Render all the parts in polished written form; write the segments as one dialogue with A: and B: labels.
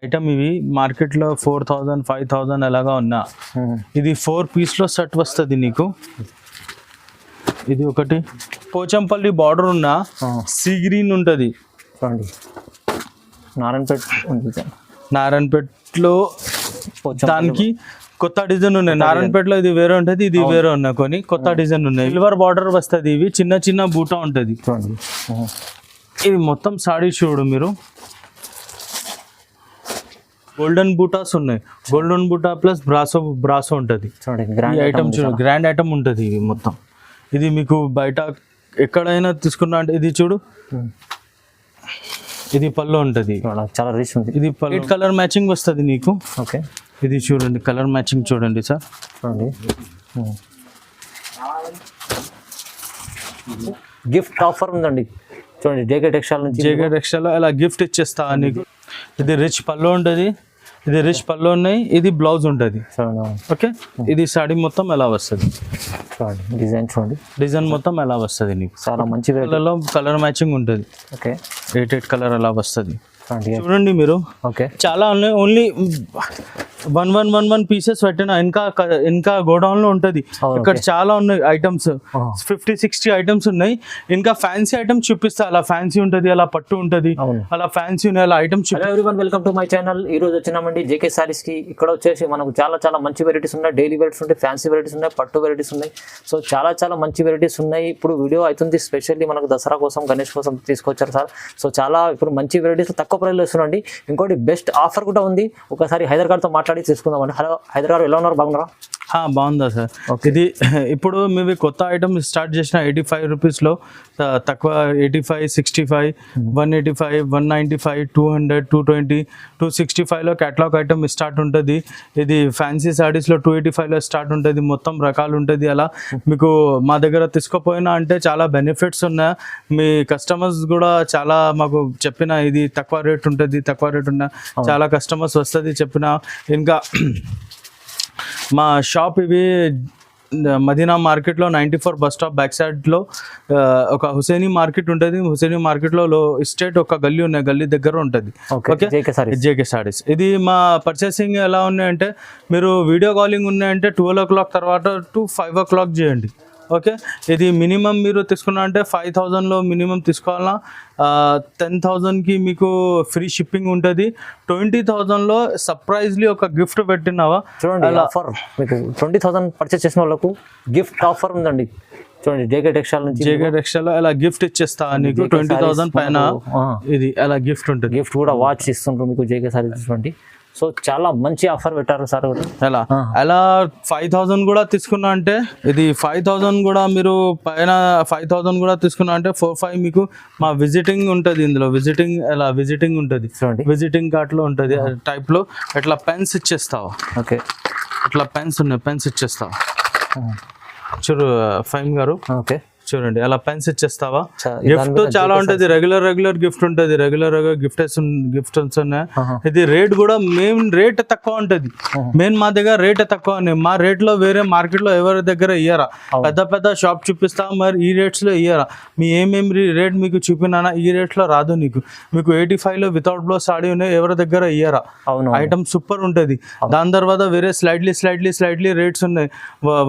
A: Item ఇవి మార్కెట్లో 4000 5000 అలాగా ఉన్నా. ఇది 4 పీస్లో సెట్ వస్తుంది నీకు. ఇది ఒకటి పోచంపల్లి బార్డర్ ఉన్న సీ గ్రీన్ ఉంటుంది
B: చూడండి.
A: నారాయణపేటలో దానికి కొత్త డిజైన్ ఉన్నాయి. నారాయణపేటలో ఇది వేరే ఉంటుంది, ఇది వేరే ఉన్నాయి. కొన్ని కొత్త డిజైన్ ఉన్నాయి. సిల్వర్ బార్డర్ వస్తుంది. ఇవి చిన్న చిన్న బూటా ఉంటుంది. ఇది మొత్తం సాడీ చూడు మీరు. గోల్డెన్ బూటాస్ ఉన్నాయి. గోల్డెన్ బూటా ప్లస్ బ్రాసో ఉంటుంది. ఈ ఐటమ్ చూడు, గ్రాండ్ ఐటమ్ ఉంటుంది. ఇవి మొత్తం ఇది మీకు బయట ఎక్కడైనా తీసుకున్నా అంటే ఇది చూడు, ఇది పళ్ళు ఉంటుంది.
B: చాలా రిచ్ ఉంది.
A: ఇది పళ్ళు కలర్ మ్యాచింగ్ వస్తుంది నీకు.
B: ఓకే,
A: ఇది చూడండి కలర్ మ్యాచింగ్ చూడండి సార్.
B: చూడండి గిఫ్ట్ ఆఫర్ ఉందండి. చూడండి జేకే టెక్స్టైల్ నుంచి.
A: జేకే టెక్స్టైల్ ఇలా గిఫ్ట్ ఇచ్చేస్తా నీకు. ఇది రిచ్ పళ్ళు ఉంటుంది. ఇది రిచ్ పళ్ళు ఉన్నాయి. ఇది బ్లౌజ్ ఉంటుంది. ఓకే, ఇది సాడీ మొత్తం ఎలా వస్తుంది.
B: చూడండి డిజైన్, చూడండి
A: డిజైన్ మొత్తం ఎలా వస్తుంది నీకు.
B: చాలా మంచి
A: కలర్లో కలర్ మ్యాచింగ్ ఉంటుంది.
B: ఓకే,
A: 8 కలర్ అలా వస్తుంది. చూడండి మీరు.
B: ఓకే,
A: చాలా ఉన్నాయి. ఓన్లీ 1 పీసెస్ పెట్టిన ఇంకా గోడౌన్ లో ఉంటుంది. ఇక్కడ చాలా ఉన్నాయి ఐటమ్స్. 50-60 ఐటమ్స్ ఉన్నాయి. ఇంకా ఫ్యాన్సీ ఐటమ్స్ చూపిస్తా. అలా ఫ్యాన్సీ ఉంటుంది, అలా పట్టు ఉంటుంది, అలా ఫ్యాన్సీ ఉన్నాయి, అలా items.
B: Hello everyone, welcome to my channel. ఈ రోజు వచ్చినామండి జేకే సారీస్ కి. ఇక్కడ వచ్చేసి మనకు చాలా మంచి వెరైటీస్ ఉన్నాయి. డైలీ వెరైటీస్ ఉంటాయి, ఫ్యాన్సీ వెరైటీస్ ఉన్నాయి, పట్టు వెరైటీస్ ఉన్నాయి. సో చాలా మంచి వెరైటీస్ ఉన్నాయి. ఇప్పుడు వీడియో అవుతుంది స్పెషల్లీ మనకు దసరా కోసం, గణేష్ కోసం తీసుకొచ్చారు సార్. సో చాలా ఇప్పుడు మంచి వెరైటీస్ తక్కువ ప్రైస్లో ఇస్తున్నాండి. ఇంకోటి బెస్ట్ ఆఫర్ కూడా ఉంది. ఒకసారి హైదరాబాద్తో మాట్లాడి తీసుకుందామండి. హలో హైదరాబాద్, ఎలా ఉన్నారు? బాగున్నారా?
A: బాగుందా సార్? ఇది ఇప్పుడు మేము కొత్త ఐటమ్ స్టార్ట్ చేసిన 85 రూపీస్లో. తక్కువ 85, 65, 185, 195, 200, 220, 265లో క్యాటలాగ్ ఐటమ్ స్టార్ట్ ఉంటుంది. ఇది ఫ్యాన్సీ సారీస్లో 285లో స్టార్ట్ ఉంటుంది. మొత్తం రకాలు ఉంటుంది. అలా మీకు మా దగ్గర తీసుకోపోయినా అంటే చాలా బెనిఫిట్స్ ఉన్నాయి. మీ కస్టమర్స్ కూడా చాలా మాకు చెప్పిన ఇది తక్కువ రేట్ ఉంటుంది, తక్కువ రేట్ ఉన్న చాలా కస్టమర్స్ వస్తుంది చెప్పిన. ఇంకా మా షాప్ ఇవి మదీనా మార్కెట్లో 94 బస్ స్టాప్ బ్యాక్ సైడ్లో ఒక హుసేనీ మార్కెట్ ఉంటుంది. హుసేనీ మార్కెట్లో స్టేట్ ఒక గల్లీ ఉన్నాయి, గల్లీ దగ్గర ఉంటుంది. Okay, JK saris. ఇది మా పర్చేసింగ్ ఎలా ఉన్నాయంటే, మీరు వీడియో కాలింగ్ ఉన్నాయంటే 12 o'clock తర్వాత టు 5 o'clock చేయండి. ఓకే, ఇది మినిమం మీరు తీసుకున్నా అంటే 5000లో మినిమం తీసుకోవాలా. 10,000కి మీకు ఫ్రీ షిప్పింగ్ ఉంటుంది. 20,000లో సర్ప్రైజ్లీ ఒక గిఫ్ట్ పెట్టినావా.
B: చూడండి ఆఫర్ మీకు 20,000 పర్చేస్ చేసిన వాళ్ళకు గిఫ్ట్ ఆఫర్ ఉందండి. చూడండి జేకే టెక్స్టైల్ నుంచి. జేకే
A: టెక్స్టైల్ అలా గిఫ్ట్ ఇచ్చేస్తా నీకు. 20,000 పైన ఇది అలా గిఫ్ట్ ఉంటుంది.
B: గిఫ్ట్ కూడా వాచ్ ఇస్తుంటారు మీకు జేకే సారీస్. చూడండి, సో చాలా మంచి ఆఫర్ పెట్టారు సార్.
A: అలా 5000 కూడా తీసుకున్నా అంటే ఇది 5000 కూడా మీరు పైన 5000 కూడా తీసుకున్నా అంటే 4-5 మీకు మా విజిటింగ్ ఉంటుంది. ఇందులో విజిటింగ్ ఉంటుంది. విజిటింగ్ కార్డ్ లో ఉంటుంది టైప్ లో. ఇట్లా పెన్స్ ఇచ్చేస్తావు.
B: ఓకే,
A: ఇట్లా పెన్స్ ఉన్నాయి, పెన్స్ ఇచ్చేస్తావు. చూడు ఫైమ్ గారు.
B: ఓకే,
A: చూడండి అలా పెన్స్ ఇచ్చేస్తావా. గిఫ్ట్ చాలా ఉంటుంది. రెగ్యులర్ గిఫ్ట్ ఉంటుంది. రెగ్యులర్ గిఫ్ట్స్ ఉన్నాయి. ఇది రేట్ కూడా మెయిన్ రేట్ తక్కువ ఉంటుంది. మెయిన్ మా దగ్గర రేట్ తక్కువ. మా రేట్ లో వేరే మార్కెట్ లో ఎవరి దగ్గర ఇయ్యరా. పెద్ద షాప్ చూపిస్తా, మరి ఈ రేట్స్ లో ఇయ్యరా. మీ ఏమేమి రేట్ మీకు చూపినా ఈ రేట్ లో రాదు. మీకు 85లో వితౌట్ బ్లౌజ్ సాడీ ఉన్నాయి, ఎవరి దగ్గర ఇయ్యరా. ఐటమ్ సూపర్ ఉంటుంది. దాని తర్వాత వేరే స్లైడ్లీ రేట్స్ ఉన్నాయి.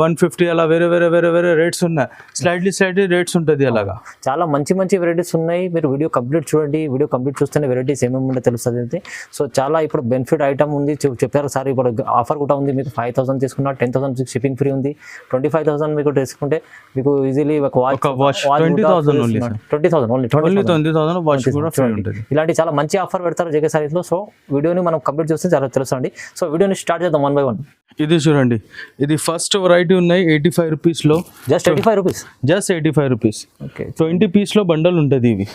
A: 150 అలా వేరే రేట్స్ ఉన్నాయి. స్లైడ్లీ రేట్స్ ఉంటుంది. అలాగా
B: చాలా మంచి వెరైటీస్ ఉన్నాయి. మీరు వీడియో కంప్లీట్ చూడండి. వీడియో కంప్లీట్ చూస్తేనే వెరైటీస్ ఏమేమి ఉందో తెలుస్తుంది. సో చాలా ఇప్పుడు బెనిఫిట్ ఐటమ్ ఉంది చెప్పారు సార్. ఇప్పుడు ఆఫర్ కూడా ఉంది. మీకు 5000 తీసుకున్నా 10,000 షిప్పింగ్ ఫ్రీ ఉంది. 25,000 మీకు తీసుకుంటే మీకు ఈజీలీ ఒక వాచ్
A: 20,000 వాచ్ కూడా ఫ్రీ ఉంటుంది.
B: ఇలాంటి చాలా మంచి ఆఫర్ పెడతారు జేకే సారీస్ లో. సో వీడియోని మనం కంప్లీట్ చూస్తే చాలా తెలుస్తుంది. సో వీడియోని స్టార్ట్ చేద్దాం 1 by 1.
A: ఇది చూడండి, ఇది ఫస్ట్ వెరైటీ ఉన్నాయి 85 రూపీస్లో.
B: Just 85 rupees.
A: 85 రూపీస్.
B: ఓకే,
A: 20 పీస్లో బండల్ ఉంటుంది. ఇవి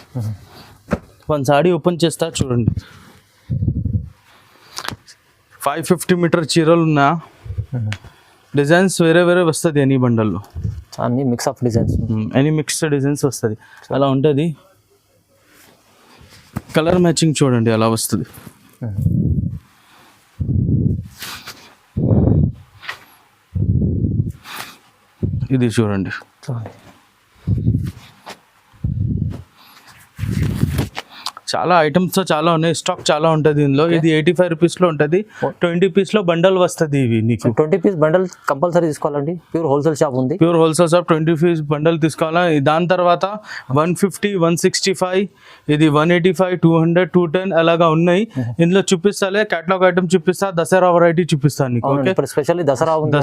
A: 1 సాడీ ఓపెన్ చేస్తా చూడండి. 550 మీటర్ చీరలు ఉన్నా. డిజైన్స్ వేరే వస్తుంది ఎనీ బండల్లో.
B: అన్ని mix of designs,
A: any mixed designs వస్తుంది. అలా ఉంటుంది. కలర్ మ్యాచింగ్ చూడండి అలా వస్తుంది. ఇది చూడండి, చాలా ఐటమ్స్ చాలా ఉన్నాయి, స్టాక్ చాలా ఉంటుంది ఇందులో. ఇది 85 రూపీస్లో ఉంటుంది, 20 పీస్లో బండల్ వస్తుంది ఇవి నీకు.
B: 20 పీస్ బండల్ కంపల్సరీ తీసుకోవాలండి, ప్యూర్ హోల్సేల్ షాప్ ఉంది.
A: Pure wholesale shop 20 piece bundle తీసుకోవాలా. దాని తర్వాత 150, 165, ఇది 185, 200, 210 అలాగా ఉన్నాయి. ఇందులో చూపిస్తాలే, కేటలాగ్ ఐటమ్ చూపిస్తా, దసరా వెరైటీ చూపిస్తాను నీకు. ఓకే,
B: ఇప్పుడు స్పెషల్లీ దసరా ఉంది,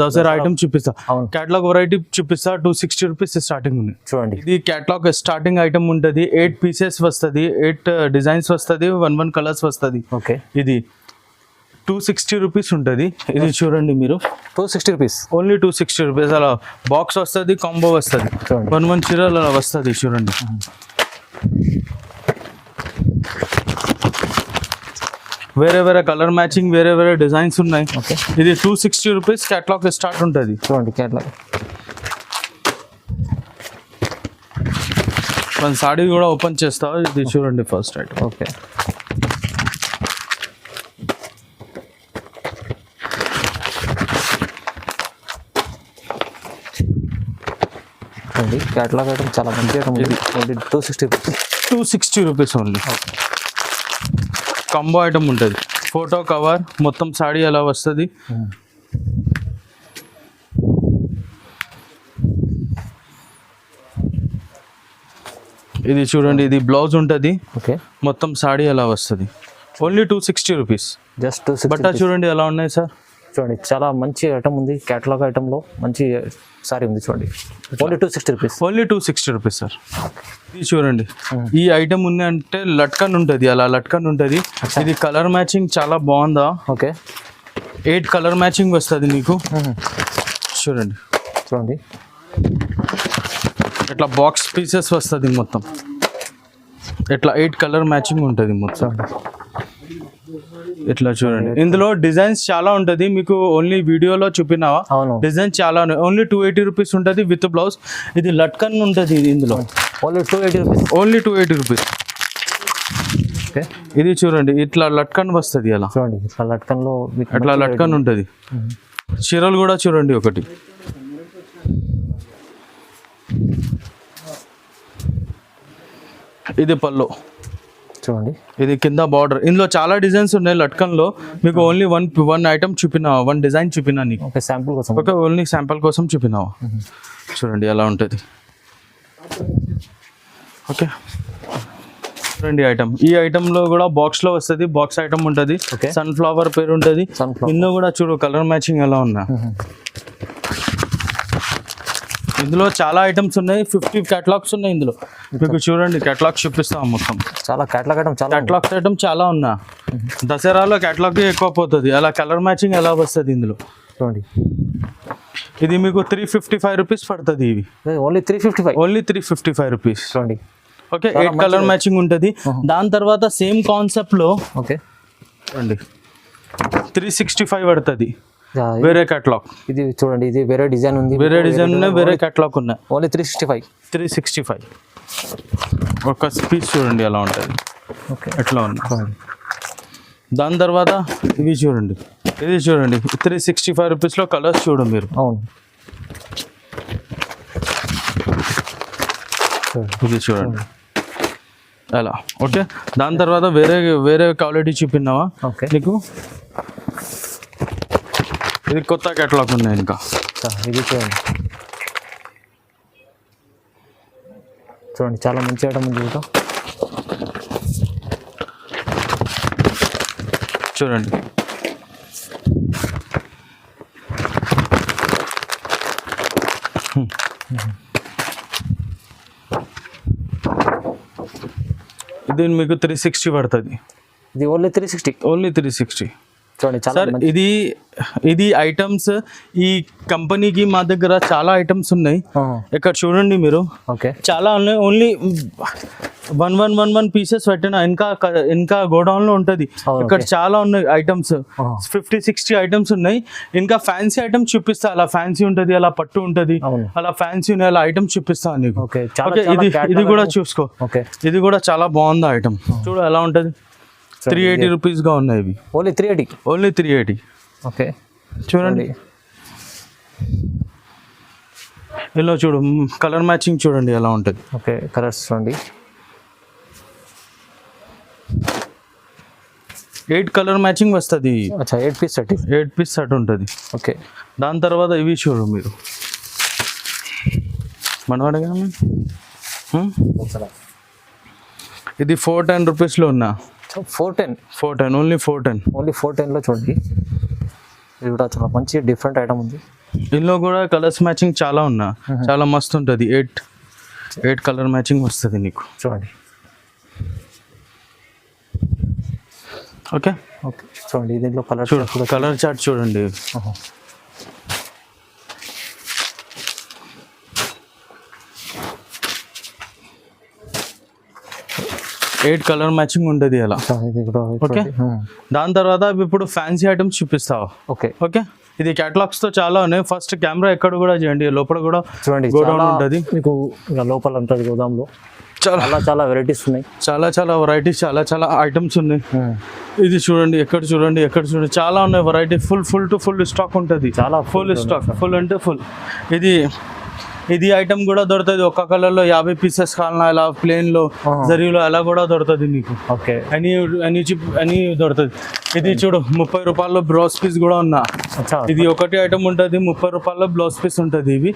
A: దసరా ఐటమ్ చూపిస్తా. కేటలాగ్ వెరైటీ చూపిస్తా. 260 రూపీస్ స్టార్టింగ్ ఉంది.
B: చూడండి,
A: ఇది కేటలాగ్ స్టార్టింగ్ ఐటమ్ ఉంటుంది. 8 పీసెస్ వస్తుంది, 8 డిజైన్స్ వస్తుంది, 1 కలర్స్ వస్తుంది.
B: ఓకే,
A: ఇది 260 రూపీస్ ఉంటుంది. ఇది చూడండి మీరు,
B: 260 రూపీస్,
A: ఓన్లీ 260 రూపీస్. అలా బాక్స్ వస్తుంది, కాంబో వస్తుంది, 1 చీరలు అలా వస్తుంది. చూడండి, వేరే వేరే కలర్ మ్యాచింగ్, వేరే వేరే డిజైన్స్ ఉన్నాయి. ఇది 260 రూపీస్ కేటలాగ్ స్టార్ట్ ఉంటుంది.
B: చూడండి కేటలాగ్.
A: మన సాడీ కూడా ఓపెన్ చేస్తా. ఇది చూడండి first item.
B: Okay, catalogue item చాలా మంచి ఐటమ్ ఉంది.
A: 260 రూపీస్ ఓన్లీ. కాంబో ఐటమ్ ఉంటుంది, ఫోటో కవర్ మొత్తం సాడీ అలా వస్తుంది. ఇది చూడండి, ఇది బ్లౌజ్ ఉంటుంది.
B: ఓకే,
A: మొత్తం సాడీ అలా వస్తుంది. Only 260 rupees.
B: జస్ట్ 260.
A: బట్ట చూడండి ఎలా ఉన్నాయి సార్.
B: చూడండి, చాలా మంచి ఐటమ్ ఉంది. కేటలాగ్ ఐటమ్లో మంచి సారీ ఉంది. చూడండి, only 260 rupees.
A: Only 260 rupees sir. ఇది చూడండి, ఈ ఐటమ్ ఉంది అంటే లట్కన్ ఉంటుంది, అలా లట్కన్ ఉంటుంది. ఇది కలర్ మ్యాచింగ్ చాలా బాగుందా.
B: ఓకే,
A: 8 కలర్ మ్యాచింగ్ వస్తుంది నీకు. చూడండి,
B: చూడండి,
A: ఇట్లా బాక్స్ పీసెస్ వస్తుంది మొత్తం. ఇట్లా 8 కలర్ మ్యాచింగ్ ఉంటుంది మొత్తం. ఇట్లా చూడండి, ఇందులో డిజైన్స్ చాలా ఉంటుంది. మీకు ఓన్లీ వీడియోలో చూపినావా, డిజైన్ చాలా ఉన్నాయి. ఓన్లీ 280 రూపీస్ ఉంటుంది విత్ బ్లౌజ్. ఇది లట్కన్ ఉంటుంది ఇందులో.
B: Only 280 rupees.
A: Only 280 rupees.
B: Okay,
A: ఇది చూడండి, ఇట్లా లట్కన్ వస్తుంది. అలా
B: చూడండి, ఇట్లా లట్కన్లో
A: అట్లా లట్కన్ ఉంటుంది. చీరలు కూడా చూడండి ఒకటి. ఇది పల్లో
B: చూడండి,
A: ఇది కింద బార్డర్. ఇందులో చాలా డిజైన్స్ ఉన్నాయి లట్కన్లో. మీకు ఓన్లీ వన్ ఐటమ్ చూపినా, 1 డిజైన్ చూపినా నీకు.
B: ఓకే, శాంపుల్ కోసం.
A: ఓకే, ఓన్లీ శాంపుల్ కోసం చూపినావా. చూడండి ఎలా ఉంటుంది. ఓకే, చూడండి ఐటమ్. ఈ ఐటమ్లో కూడా బాక్స్లో వస్తుంది, బాక్స్ ఐటమ్ ఉంటుంది. సన్ఫ్లవర్ పేరు ఉంటుంది. ఇందులో కూడా చూడు కలర్ మ్యాచింగ్ ఎలా ఉన్నా. ఇందులో చాలా ఐటమ్స్ ఉన్నాయి, 50 కేటలాగ్స్ ఉన్నాయి ఇందులో. మీకు చూడండి కేటలాగ్ చూపిస్తాం మొత్తం.
B: చాలా కేటలాగ్ ఐటమ్, చాలా
A: కేటలాగ్స్ ఐటమ్ చాలా ఉన్నా. దసరాలో కేటలాగ్ ఎక్కువ పోతుంది, అలా కలర్ మ్యాచింగ్ ఎలా వస్తుంది ఇందులో.
B: చూడండి,
A: ఇది మీకు 355 రూపీస్ పడుతుంది. ఇవి
B: ఓన్లీ 355.
A: Only 355 rupees.
B: చూడండి,
A: ఓకే, 8 కలర్ మ్యాచింగ్ ఉంటుంది. దాని తర్వాత సేమ్ కాన్సెప్ట్లో
B: ఓకే
A: చూడండి 365 పడుతుంది. వేరే కేటలాగ్.
B: ఇది చూడండి, ఇది వేరే డిజైన్ ఉంది,
A: వేరే డిజైన్ ఉన్నాయి, వేరే కేటలాగ్ ఉన్నాయి.
B: ఓన్లీ 365.
A: ఒక పీస్ చూడండి ఎలా ఉంటుంది.
B: ఓకే,
A: ఎట్లా ఉంది. దాని తర్వాత ఇవి చూడండి, ఇది చూడండి 365 రూపీస్లో కలర్స్ చూడు మీరు.
B: అవును,
A: ఇది చూడండి అలా. ఓకే, దాని తర్వాత వేరే క్వాలిటీ చూపినావా నీకు. ఇది కొత్త కేటలాగ్ ఉన్నాయి ఇంకా.
B: ఇది చూడండి, చూడండి చాలా మంచి ఐటమ్ ఉంది.
A: చూడండి, ఇది మీకు 360 పడుతుంది.
B: ఇది ఓన్లీ 360.
A: ఓన్లీ 360.
B: చూడండి,
A: సార్ ఇది ఐటమ్స్ ఈ కంపెనీకి మా దగ్గర చాలా ఐటమ్స్ ఉన్నాయి. ఇక్కడ చూడండి మీరు,
B: ఓకే
A: చాలా ఉన్నాయి. ఓన్లీ 1 పీసెస్ పెట్టిన ఇంకా గోడౌన్ లో ఉంటది. ఇక్కడ చాలా ఉన్నాయి ఐటమ్స్, 50-60 ఐటమ్స్ ఉన్నాయి. ఇంకా ఫ్యాన్సీ ఐటమ్స్ చూపిస్తా. అలా ఫ్యాన్సీ ఉంటది, అలా పట్టు ఉంటది, అలా ఫ్యాన్సీ ఉన్నాయి, అలా ఐటమ్స్ చూపిస్తా నీకు. ఇది కూడా చూసుకో. ఇది కూడా చాలా బాగుంది ఐటమ్. చూడు ఎలా ఉంటది. 380 రూపీస్ గా ఉన్నాయి ఇవి.
B: ఓన్లీ 380.
A: ఓకే, చూడండి ఇలా చూడు, కలర్ మ్యాచింగ్ చూడండి ఎలా ఉంటుంది.
B: ఓకే, కలర్స్ చూడండి.
A: 8 కలర్ మ్యాచింగ్ వస్తుంది.
B: అచ్చా 8 పీస్ సెట్.
A: 8 పీస్ సెట్ ఉంటుంది.
B: ఓకే.
A: దాని తర్వాత ఇవి చూడు మీరు మనవాడగా ఇది 410 రూపీస్లో ఉన్నా.
B: 410
A: ఓన్లీ 410.
B: ఓన్లీ 410లో చూడండి. ఇది కూడా చాలా మంచి డిఫరెంట్ ఐటమ్ ఉంది.
A: ఇందులో కూడా కలర్స్ మ్యాచింగ్ చాలా ఉన్నా, చాలా మస్తు ఉంటుంది. 8 కలర్ మ్యాచింగ్ వస్తుంది నీకు
B: చూడండి.
A: ఓకే
B: ఓకే చూడండి దీంట్లో కలర్
A: కలర్ చార్ట్ చూడండి. 8 కలర్ మ్యాచింగ్ ఉంటుంది అలా. ఓకే. దాని తర్వాత ఇప్పుడు ఫ్యాన్సీ ఐటమ్స్ చూపిస్తావా?
B: ఓకే.
A: ఓకే. ఇది క్యాటలాగ్స్ తో చాలా ఉన్నాయి. ఫస్ట్ కెమెరా ఎక్కడ కూడా చేయండి, లోపల కూడా
B: చూడండి
A: గోడౌన్ ఉంటుంది
B: మీకు. లోపల ఉంటుంది గోదాంలో చాలా వెరైటీస్ ఉన్నాయి. చాలా
A: వెరైటీస్, చాలా ఐటమ్స్ ఉన్నాయి. ఇది చూడండి, ఎక్కడ చూడండి చాలా ఉన్నాయి variety. Full to full stock ఉంటుంది.
B: చాలా
A: ఫుల్ స్టాక్, ఫుల్ అంటే ఫుల్. ఇది ఐటమ్ కూడా దొరుకుతుంది. ఒక్క కలర్ లో 50 పీసెస్ కావాలన్నా ఇలా ప్లేన్ లో జరీలో అలా కూడా దొరుకుతుంది నీకు.
B: ఓకే.
A: అని దొరుకుతుంది. ఇది చూడు 30 రూపాయల్లో బ్లౌజ్ పీస్ కూడా ఉన్నా. ఇది ఒకటి ఐటమ్ ఉంటుంది 30 రూపాయల్లో బ్లౌజ్ పీస్ ఉంటుంది. ఇవి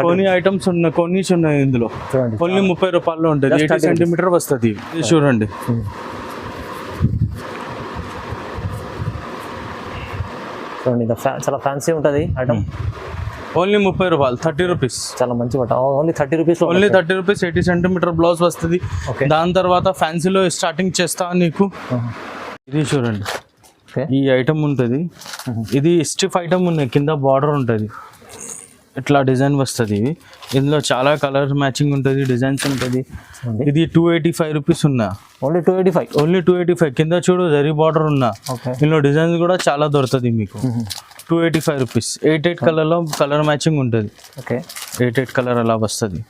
A: కొన్ని ఐటమ్స్ ఉన్నాయి, కొన్ని ఉన్నాయి ఇందులో. ఓన్లీ 30 రూపాయల్లో ఉంటుంది. 80 సెంటీమీటర్ వస్తుంది. ఇది చూడండి.
B: చాలా ఫ్యాన్సీ ఉంటుంది ఐటమ్.
A: ఓన్లీ 30 రూపాయలు, 30 రూపీస్.
B: చాలా మంచి బట్ట. Only 30 rupees.
A: Only 30 rupees 80 centimetre blouse వస్తుంది. దాని తర్వాత ఫ్యాన్సీలో స్టార్టింగ్ చేస్తా నీకు. ఇది చూడండి, ఈ ఐటమ్ ఉంటుంది. ఇది స్టిఫ్ ఐటమ్ ఉన్నాయి, కింద బార్డర్ ఉంటుంది, ఇట్లా డిజైన్ వస్తుంది. ఇవి ఇందులో చాలా కలర్ మ్యాచింగ్ ఉంటుంది, డిజైన్స్ ఉంటుంది. ఇది 285 రూపీస్ ఉన్నా.
B: ఓన్లీ 285.
A: కింద చూడు జరీ బార్డర్ ఉన్నా. ఇందులో డిజైన్స్ కూడా చాలా దొరుకుతుంది మీకు. 285 రూపీస్. 8 కలర్లో కలర్ మ్యాచింగ్ ఉంటుంది.
B: ఓకే.
A: 8 కలర్ అలా వస్తుంది.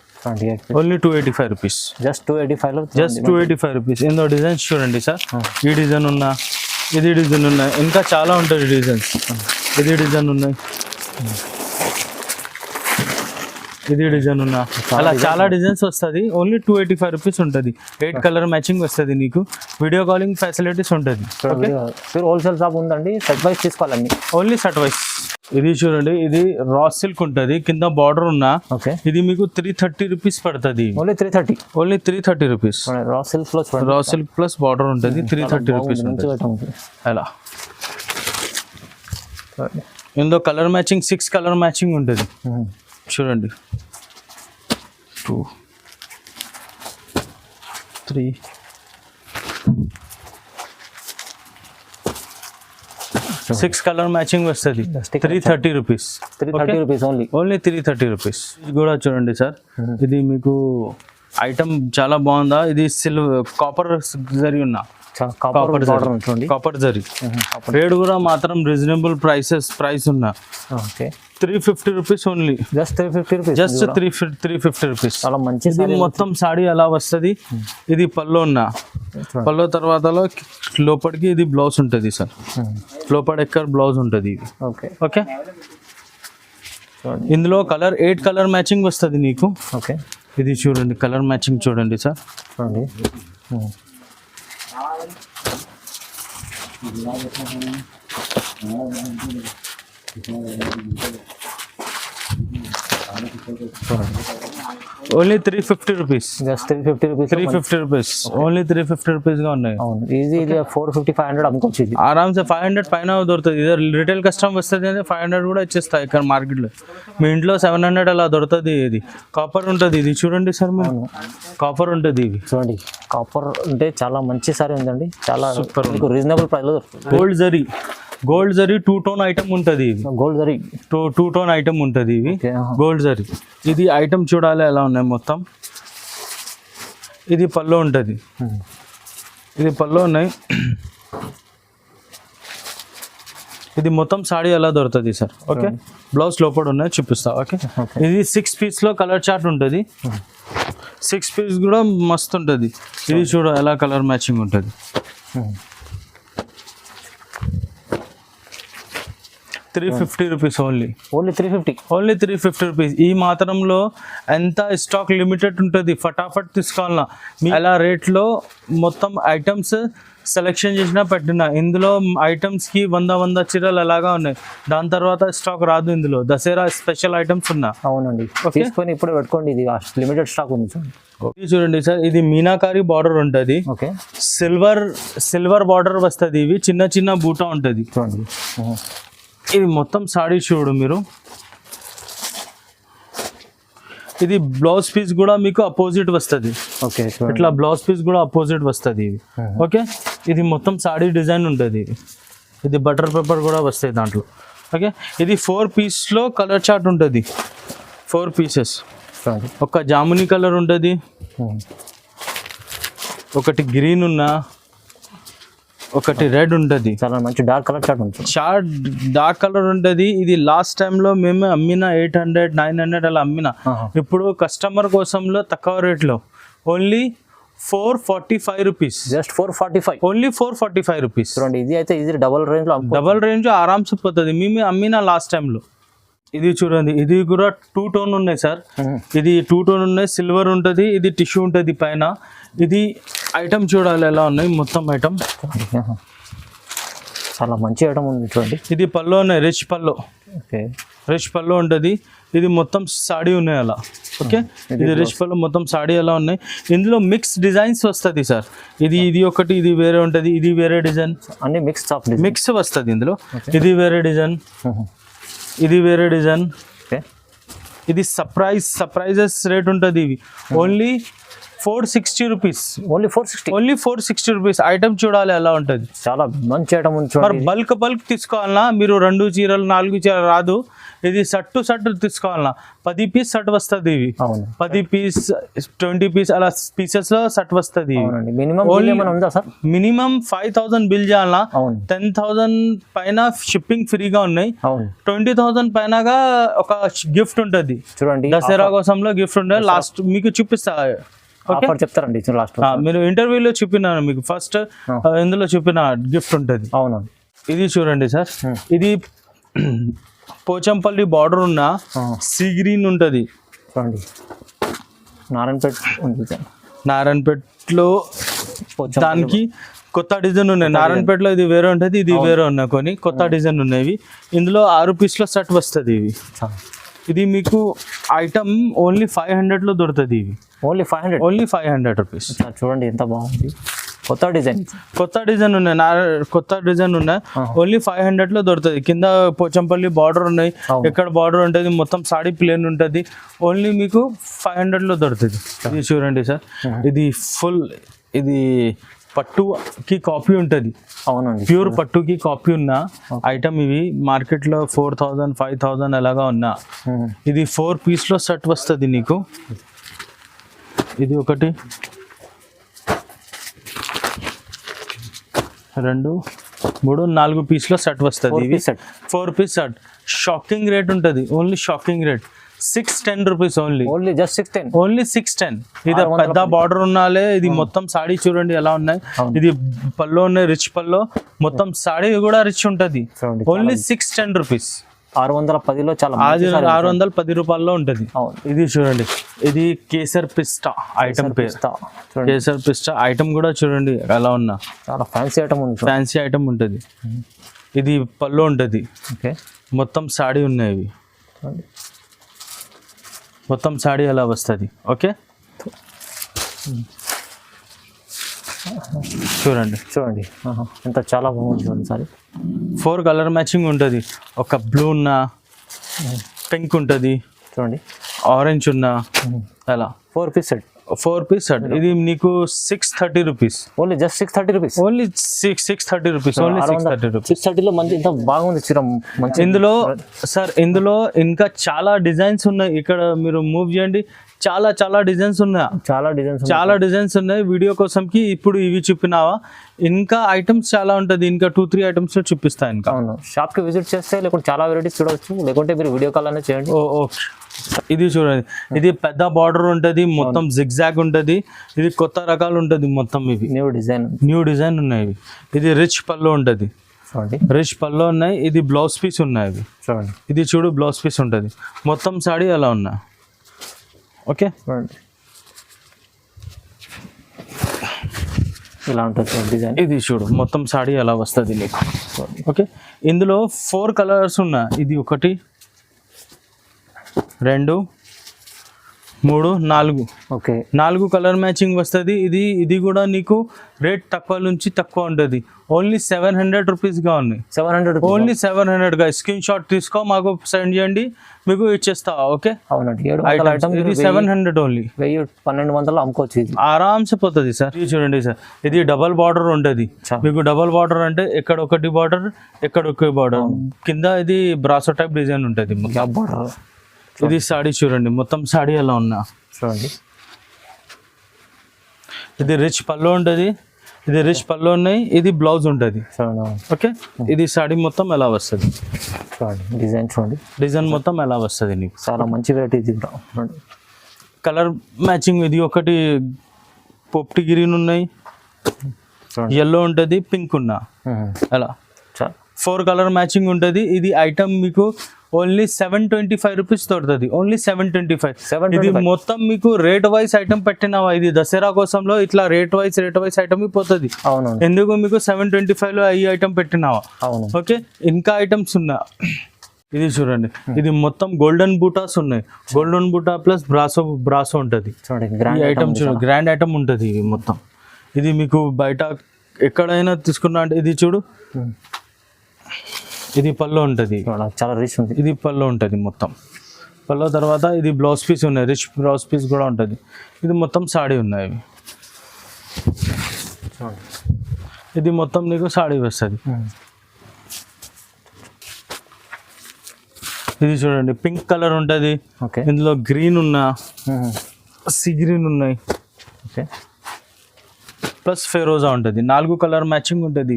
A: Only 285 rupees.
B: Just 285
A: rupees. ఇందులో డిజైన్స్ చూడండి సార్. ఈ డిజైన్ ఉన్నా, ఇది డిజైన్ ఉన్నాయి, ఇంకా చాలా ఉంటుంది డిజైన్స్. ఇది డిజైన్ ఉన్నాయి, ఇది డిజైన్ ఉన్నా, అలా చాలా డిజైన్స్ వస్తుంది. ఓన్లీ 285 రూపీస్ ఉంటుంది. 8 కలర్ మ్యాచింగ్ వస్తుంది నీకు. వీడియో కాలింగ్ ఫెసిలిటీస్ ఉంటుంది.
B: హోల్సేల్ షాప్ ఉందండి, సెట్ వైస్ తీసుకోవాలండి.
A: Only set wise. ఇది చూడండి, ఇది రా సిల్క్ ఉంటుంది, కింద బార్డర్ ఉన్నా. ఇది మీకు 330 రూపీస్ పడుతుంది.
B: Only
A: 330 rupees.
B: రా సిల్క్ లో
A: రా సిల్క్ ప్లస్ బార్డర్ ఉంటుంది. 330 రూపీస్ అలా. ఇందులో కలర్ మ్యాచింగ్ 6 కలర్ మ్యాచింగ్ ఉంటుంది చూడండి. 2 3 6 కలర్ మ్యాచింగ్ వస్తుంది. 330 రూపీస్. Only 330 rupees. ఇది కూడా చూడండి సార్, ఇది మీకు ఐటమ్ చాలా బాగుందా. ఇది కాపర్ జరీ ఉన్నా, కాపర్ జరీ. రేట్ కూడా మాత్రం రీజనబుల్ ప్రైస్ ఉన్నా. 350 రూపీస్ ఓన్లీ.
B: Just
A: 350 rupees.
B: చాలా మంచి.
A: మొత్తం సాడీ అలా వస్తుంది. ఇది పళ్ళు ఉన్నా. పళ్ళు తర్వాత లోపలికి ఇది బ్లౌజ్ ఉంటుంది సార్. లోపల ఎక్కడ బ్లౌజ్ ఉంటుంది ఇది. ఓకే. ఇందులో కలర్ 8 కలర్ మ్యాచింగ్ వస్తుంది నీకు.
B: ఓకే.
A: ఇది చూడండి, కలర్ మ్యాచింగ్ చూడండి సార్.
B: చూడండి.
A: Only 350 rupees.
B: Just 350 rupees.
A: Only 350 rupees గా ఉన్నాయి.
B: ఈజీ. 450 500 అమ్ముకోవచ్చు. ఇది
A: ఆరామ్సే 500 పైన దొరుకుతుంది. ఇదే రిటైల్ కస్టమర్ వస్తుంది అంటే 500 కూడా ఇచ్చేస్తాయి ఇక్కడ మార్కెట్లో. మీ ఇంట్లో 700 అలా దొరుకుతుంది. ఇది కాపర్ ఉంటుంది. ఇది చూడండి సార్, మీరు కాపర్ ఉంటుంది. ఇది చూడండి,
B: కాపర్ అంటే చాలా మంచి సారీ ఉందండి. చాలా సూపర్, రీజనబుల్ ప్రైస్ లో.
A: గోల్డ్ జరీ 2 టోన్ ఐటమ్ ఉంటుంది.
B: గోల్డ్ జరీ
A: 2 టోన్ ఐటమ్ ఉంటుంది. ఇవి గోల్డ్ జరీ. ఇది ఐటమ్ చూడాలి ఎలా ఉన్నాయి మొత్తం. ఇది పళ్ళు ఉంటుంది. ఇది పళ్ళు ఉన్నాయి. ఇది మొత్తం సాడీ ఎలా దొరుకుతుంది సార్. ఓకే. బ్లౌజ్ లోపల ఉన్నాయి, చూపిస్తా. ఓకే. ఇది 6 పీస్లో కలర్ చార్ట్ ఉంటుంది. 6 పీస్ కూడా మస్తు ఉంటుంది. ఇది చూడ ఎలా కలర్ మ్యాచింగ్ ఉంటుంది. 350 రూపీస్. Only 350 rupees. ఈ మాత్రంలో ఎంత స్టాక్ లిమిటెడ్ ఉంటుంది, ఫటాఫట్ తీసుకోవాలన్నా. అలా రేట్లో మొత్తం ఐటమ్స్ సెలెక్షన్ చేసినా పెట్టినా. ఇందులో ఐటమ్స్ కి 100 చీరలు అలాగా ఉన్నాయి. దాని తర్వాత స్టాక్ రాదు. ఇందులో దసరా స్పెషల్ ఐటమ్స్ ఉన్నా.
B: అవునండి, తీసుకొని ఇప్పుడు పెట్టుకోండి. ఇది లిమిటెడ్ స్టాక్ ఉంది చూడండి.
A: ఇది చూడండి సార్, ఇది మీనాకారి బార్డర్ ఉంటుంది.
B: ఓకే,
A: సిల్వర్ బార్డర్ వస్తుంది. ఇవి చిన్న చిన్న బూటా ఉంటుంది
B: చూడండి.
A: ఇది మొత్తం సాడీ చూడు మీరు. ఇది బ్లౌజ్ పీస్ కూడా మీకు అపోజిట్ వస్తుంది.
B: ఓకే,
A: ఇట్లా బ్లౌజ్ పీస్ కూడా అపోజిట్ వస్తుంది ఇవి. ఓకే, ఇది మొత్తం సాడీ డిజైన్ ఉంటుంది. ఇది బటర్ పేపర్ కూడా వస్తాయి దాంట్లో. ఓకే, ఇది 4 పీస్లో కలర్ చార్ట్ ఉంటుంది. 4 పీసెస్. ఒక జామునీ కలర్ ఉంటుంది, ఒకటి గ్రీన్ ఉన్నా, ఒకటి రెడ్ ఉంటుంది.
B: చాలా మంచి డార్క్ కలర్ చార్ట్ ఉంటుంది.
A: చార్ట్ డార్క్ కలర్ ఉంటుంది. ఇది లాస్ట్ టైంలో మేము అమ్మిన 800, 900 అలా అమ్మిన. ఇప్పుడు కస్టమర్ కోసంలో తక్కువ రేట్లో only 445 rupees.
B: Just 445,
A: only 445 rupees.
B: చూడండి. ఇది అయితే ఇది డబల్ రేంజ్
A: ఆరామ్స్ పోతుంది. మేము అమ్మిన లాస్ట్ టైంలో. ఇది చూడండి, ఇది కూడా 2 టోన్ ఉన్నాయి సార్. ఇది 2 టోన్ ఉన్నాయి. సిల్వర్ ఉంటుంది, ఇది టిష్యూ ఉంటుంది పైన. ఇది ఐటమ్ చూడాలి ఎలా ఉన్నాయి మొత్తం ఐటమ్.
B: చాలా మంచి ఐటమ్ ఉంది చూడండి.
A: ఇది పళ్ళు ఉన్నాయి, రిచ్ పళ్ళు.
B: ఓకే,
A: రిచ్ పళ్ళు ఉంటుంది. ఇది మొత్తం సాడీ ఉన్నాయి అలా. ఓకే, ఇది రిచ్ పళ్ళు మొత్తం సాడీ ఎలా ఉన్నాయి. ఇందులో మిక్స్ డిజైన్స్ వస్తుంది సార్. ఇది ఒకటి, ఇది వేరే ఉంటుంది, ఇది వేరే డిజైన్,
B: అన్ని మిక్స్
A: వస్తుంది ఇందులో. ఇది వేరే డిజైన్, ఇది వేరే డిజైన్. ఇది సర్ప్రైజెస్ రేట్ ఉంటుంది. ఇవి only 460 rupees.
B: Only 460
A: rupees. Item చూడాలి ఎలా ఉంటుంది.
B: చాలా మంచి ఐటమ్ ఉంది.
A: మరి బల్క్ తీసుకోవాలన్నా మీరు 2 చీరలు 4 చీరలు రాదు. ఇది సట్టు తీసుకోవాలన్నా 10 పీస్ సెట్ వస్తుంది. ఇవి 10 పీస్ 20 పీస్ అలా పీసెస్ లో సెట్ వస్తుంది. మినిమం 5000 బిల్ చేయాలన్నా. 10,000 పైన షిప్పింగ్ ఫ్రీగా ఉన్నాయి. 20,000 పైనగా ఒక గిఫ్ట్ ఉంటుంది చూడండి. దసరా కోసంలో గిఫ్ట్ ఉంటుంది. లాస్ట్ మీకు చూపిస్తా.
B: చెప్తారండి లాస్ట్.
A: మీరు ఇంటర్వ్యూలో చూపినాను మీకు. ఫస్ట్ ఇందులో చూపిన గిఫ్ట్ ఉంటుంది.
B: అవునండి.
A: ఇది చూడండి సార్, ఇది పోచంపల్లి బార్డర్ ఉన్న సీ గ్రీన్ ఉంటుంది
B: చూడండి.
A: నారాయణపేటలో దానికి కొత్త డిజైన్ ఉన్నాయి. నారాయణపేటలో ఇది వేరే ఉంటుంది, ఇది వేరే ఉన్నాయి. కొన్ని కొత్త డిజైన్ ఉన్నాయి. ఇందులో 6 పీస్లో సెట్ వస్తుంది. ఇవి ఇది మీకు ఐటమ్ ఓన్లీ 500లో దొరుకుతుంది. ఇవి
B: ఓన్లీ
A: 500 రూపీస్.
B: చూడండి ఎంత బాగుంది. కొత్త డిజైన్ ఉన్నాయి. ఓన్లీ 500లో దొరుకుతుంది. కింద పోచంపల్లి బార్డర్ ఉన్నాయి. ఎక్కడ బార్డర్ ఉంటుంది మొత్తం సాడీ ప్లేన్ ఉంటుంది. ఓన్లీ మీకు 500లో దొరుకుతుంది. ఇది చూడండి సార్, ఇది ఫుల్ ఇది పట్టుకి కాపీ ఉంటుంది. అవునండి,
A: ప్యూర్ పట్టుకి కాపీ ఉన్న ఐటమ్. ఇవి మార్కెట్లో 4000, 5000 అలాగా ఉన్నా. ఇది 4 పీస్లో సెట్ వస్తుంది నీకు. ఇది 1 2 3 4 పీస్లో సెట్ వస్తుంది. ఇవి 4 పీస్ సెట్. షాకింగ్ రేట్ ఉంటుంది. Only shocking rate 610 rupees.
B: Only just 610.
A: Only 610. ఇది పెద్ద బార్డర్ ఉన్నాలే. ఇది మొత్తం సాడీ చూడండి ఎలా ఉన్నాయి. ఇది పళ్ళు ఉన్నాయి, రిచ్ పళ్ళు. మొత్తం సాడీ కూడా రిచ్ ఉంటుంది. Only 610 rupees.
B: 610లో చాలా
A: 610 రూపాయల్లో ఉంటుంది. ఇది చూడండి, ఇది కేసర్ పిస్తా ఐటమ్ పేరు. కేసర్ పిస్తా ఐటమ్ కూడా చూడండి ఎలా ఉన్నా.
B: చాలా ఫ్యాన్సీ ఐటమ్
A: ఉంటుంది. ఇది పళ్ళు ఉంటుంది. మొత్తం సాడీ ఉన్నాయి. ఇవి మొత్తం సాడీ అలా వస్తుంది. ఓకే, చూడండి
B: ఎంత చాలా బాగుంది చూడండి సారీ.
A: 4 కలర్ మ్యాచింగ్ ఉంటుంది. ఒక బ్లూ ఉన్న, పింక్ ఉంటుంది చూడండి, ఆరెంజ్ ఉన్న అలా.
B: 4 పీస్ సెట్.
A: ఇది నీకు 630 rupees.
B: Only just 630 rupees.
A: Only 630 rupees. Only 630 rupees.
B: 630లో మంచి ఎంత బాగుంది చీర.
A: ఇందులో సార్ ఇంకా చాలా డిజైన్స్ ఉన్నాయి. ఇక్కడ మీరు మూవ్ చేయండి. చాలా డిజైన్స్ ఉన్నాయి. చాలా డిజైన్స్ ఉన్నాయి. వీడియో కోసంకి ఇప్పుడు ఇవి చూపినావా, ఇంకా ఐటమ్స్ చాలా ఉంటుంది. ఇంకా 2-3 ఐటమ్స్ చూపిస్తా. ఇంకా
B: షాప్ కి విజిట్ చేస్తే లేకుంటే చాలా వెరైటీస్ చూడవచ్చు. లేకుంటే మీరు వీడియో కాల్ అనేది చేయండి.
A: ఇది చూడండి, ఇది పెద్ద బార్డర్ ఉంటుంది. మొత్తం జిగ్జాగ్ ఉంటుంది. ఇది కొత్త రకాలు ఉంటుంది మొత్తం. ఇవి న్యూ డిజైన్ ఉన్నాయి. ఇది రిచ్ పళ్ళు ఉంటుంది. రిచ్ పళ్ళు ఉన్నాయి. ఇది బ్లౌజ్ పీస్ ఉన్నాయి. ఇది చూడు బ్లౌజ్ పీస్ ఉంటుంది. మొత్తం సాడీ అలా ఉన్నాయి. ఓకే,
B: ఇలా ఉంటుంది డిజైన్.
A: ఇది చూడు మొత్తం సాడీ ఎలా వస్తుంది నీకు. ఓకే, ఇందులో 4 కలర్స్ ఉన్నాయి. ఇది 1 2 3 4
B: ఓకే
A: 4 కలర్ మ్యాచింగ్ వస్తుంది. ఇది కూడా నీకు రేట్ తక్కువ నుంచి తక్కువ ఉంటుంది. ఓన్లీ 700 రూపీస్గా ఉన్నాయి.
B: 700
A: ఓన్లీ 700గా. స్క్రీన్ షాట్ తీసుకో, మాకు సెండ్ చేయండి, మీకు ఇచ్చేస్తా. ఓకే,
B: అవునండి 700 ఐటమ్
A: ఇది 700 ఓన్లీ.
B: 1200 అమ్ముకోవచ్చు ఇది
A: ఆరామ్సే పోతుంది సార్. ఇది చూడండి సార్, ఇది డబల్ బార్డర్ ఉంటుంది. మీకు డబల్ బార్డర్ అంటే ఎక్కడ ఒకటి బార్డర్, ఎక్కడ ఒక బార్డర్, కింద ఇది బ్రాసో టైప్ డిజైన్ ఉంటుంది.
B: బార్డర్.
A: ఇది సాడీ చూడండి, మొత్తం సాడీ ఎలా ఉన్నా
B: చూడండి.
A: ఇది రిచ్ పళ్ళు ఉంటుంది. ఇది రిచ్ పళ్ళు ఉన్నాయి. ఇది బ్లౌజ్ ఉంటుంది.
B: చూడండి.
A: ఓకే, ఇది సాడీ మొత్తం ఎలా వస్తుంది
B: చూడండి. డిజైన్ చూడండి,
A: డిజైన్ మొత్తం ఎలా వస్తుంది నీకు.
B: చాలా మంచి వెరైటీ ఇది కూడా. చూడండి
A: కలర్ మ్యాచింగ్ ఇది ఒకటి పొప్టి గ్రీన్ ఉన్నాయి, ఎల్లో ఉంటుంది, పింక్ ఉన్నా అలా 4 కలర్ మ్యాచింగ్ ఉంటుంది. ఇది ఐటమ్ మీకు ఓన్లీ 725 రూపీస్ దొరుకుతుంది. ఓన్లీ 725. ఇది మొత్తం మీకు రేట్ వైజ్ ఐటమ్ పెట్టినావా, ఇది దసరా కోసంలో ఇట్లా రేట్ వైజ్ ఐటమ్ పోతుంది.
B: అవును,
A: ఎందుకు మీకు 725లో ఈ ఐటమ్ పెట్టినావా.
B: అవును.
A: ఓకే, ఇంకా ఐటమ్స్ ఉన్నా. ఇది చూడండి, ఇది మొత్తం గోల్డెన్ బూటాస్ ఉన్నాయి. గోల్డెన్ బూటా ప్లస్ బ్రాసో ఉంటుంది. ఈ ఐటమ్ చూడు, గ్రాండ్ ఐటమ్ ఉంటుంది. ఇది మొత్తం ఇది మీకు బయట ఎక్కడైనా తీసుకున్నా అంటే ఇది చూడు, ఇది పళ్ళు ఉంటుంది.
B: చాలా రిచ్ ఉంది.
A: ఇది పళ్ళు ఉంటుంది మొత్తం. పళ్ళు తర్వాత ఇది బ్లౌజ్ పీస్ ఉన్నాయి, రిచ్ బ్లౌజ్ పీస్ కూడా ఉంటుంది. ఇది మొత్తం సాడీ ఉన్నాయి. ఇది మొత్తం నీకు సాడీ వస్తుంది. ఇది చూడండి, పింక్ కలర్ ఉంటుంది. ఇందులో గ్రీన్ ఉన్నా, సీ గ్రీన్ ఉన్నాయి.
B: ఓకే,
A: ప్లస్ ఫెరోజా ఉంటుంది. 4 కలర్ మ్యాచింగ్ ఉంటుంది.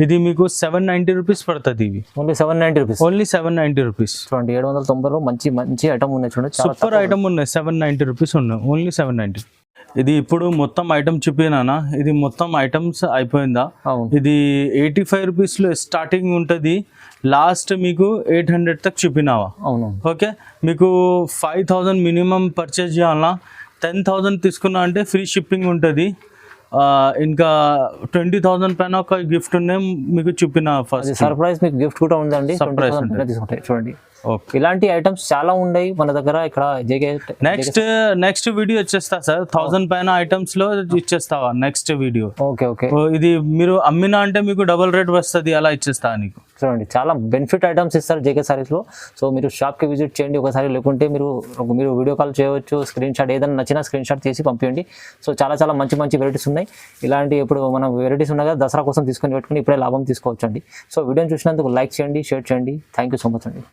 A: ఇది మీకు 790 రూపీస్ పడుతుంది. ఇవి
B: ఓన్లీ 790 రూపీస్.
A: Only 790 rupees.
B: చూడండి 790 మంచి మంచి ఐటమ్ ఉన్నాయి. చూడండి
A: సూపర్ ఐటమ్ ఉన్నాయి. 790 రూపీస్ ఉన్నాయి. ఓన్లీ 790. ఇది ఇప్పుడు మొత్తం ఐటమ్ చూపినానా, ఇది మొత్తం ఐటమ్స్ అయిపోయిందా. ఇది 85 రూపీస్లో స్టార్టింగ్ ఉంటుంది. లాస్ట్ మీకు 800 తక్ చూపినావా.
B: అవును.
A: ఓకే, మీకు 5000 మినిమం పర్చేజ్ చేయాలన్నా, 10,000 తీసుకున్నా అంటే ఫ్రీ షిప్పింగ్ ఉంటుంది. ఇంకా 20,000 పైన ఒక గిఫ్ట్ ఉన్నాయి మీకు చూపిన. ఫస్ట్
B: సర్ప్రైజ్ మీకు గిఫ్ట్ కూడా ఉందండి. తీసుకుంటాయి చూడండి. ఇలాంటి ఐటమ్స్ చాలా ఉన్నాయి మన దగ్గర ఇక్కడ.
A: నెక్స్ట్ వీడియో ఇచ్చేస్తా సార్. 1000 పైన ఐటమ్స్ లో ఇచ్చేస్తావా నెక్స్ట్ వీడియో.
B: Okay okay.
A: ఇది మీరు అమ్మినా అంటే మీకు డబుల్ రేట్ వస్తుంది, అలా ఇచ్చేస్తా నీకు.
B: చూడండి చాలా బెనిఫిట్ ఐటమ్స్ ఇస్తారు జేకే సారీస్ లో. సో మీరు షాప్ కి విజిట్ చేయండి ఒకసారి, లేకుంటే మీరు వీడియో కాల్ చేయవచ్చు. స్క్రీన్ షాట్ ఏదైనా నచ్చినా స్క్రీన్ షాట్ తీసి పంపించండి. సో చాలా మంచి వెరైటీస్ ఉన్నాయి. ఇలాంటి ఇప్పుడు మనం వెరైటీస్ ఉన్నాయి కదా, దసరా కోసం తీసుకొని పెట్టుకుని ఇప్పుడే లాభం తీసుకోవచ్చు అండి. సో వీడియోని చూసినందుకు లైక్ చేయండి, షేర్ చేయండి. థ్యాంక్ యూ సో మచ్ అండి.